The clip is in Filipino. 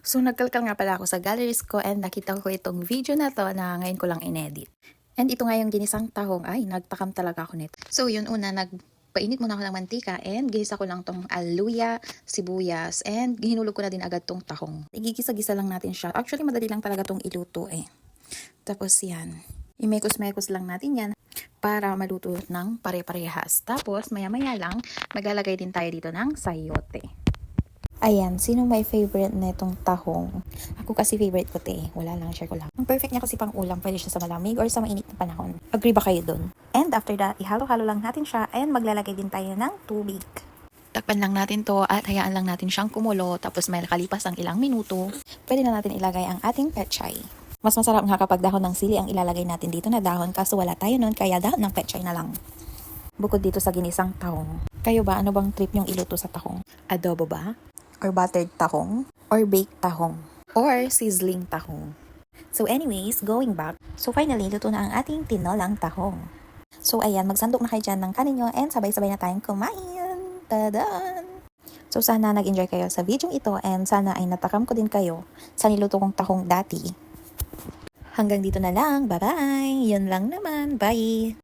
So nagkalkal nga pala ako sa galleries ko and nakita ko itong video na to na ngayon ko lang inedit. And ito nga yung ginisang tahong. Ay, nagtakam talaga ako nito. So yun una, nagpainit muna ako ng mantika and ginisa ko lang tong aluya, sibuyas, and hinulog ko na din agad tong tahong. Igigisa-gisa lang natin siya. Actually, madali lang talaga tong iluto eh. Tapos yan, imekos-mekos lang natin yan para maluto ng pare-parehas. Tapos maya-maya lang, maglalagay din tayo dito ng sayote. Ayan, sino may favorite na itong tahong? Ako kasi favorite ko te, wala lang, share ko lang. Ang perfect niya kasi pang ulam, pwede siya sa malamig or sa mainit na panahon. Agree ba kayo dun? And after that, ihalo-halo lang natin siya and maglalagay din tayo ng tubig. Takpan lang natin to at hayaan lang natin siyang kumulo, tapos may nakalipas ang ilang minuto, pwede na natin ilagay ang ating pechay. Mas masarap nga kapag dahon ng sili ang ilalagay natin dito na dahon, kaso wala tayo nun, kaya dahon ng pechay na lang. Bukod dito sa ginisang tahong. Kayo ba, ano bang trip nyong iluto sa tahong? Adobo ba? Or buttered tahong? Or baked tahong? Or sizzling tahong? So anyways, going back. So finally, luto na ang ating tinolang tahong. So ayan, magsandok na kayo dyan ng kanin nyo and sabay-sabay na tayong kumain. Tadan! So sana nag-enjoy kayo sa video ito and sana ay natakam ko din kayo sa niluto kong tahong dati. Hanggang dito na lang. Bye-bye! Yun lang naman. Bye!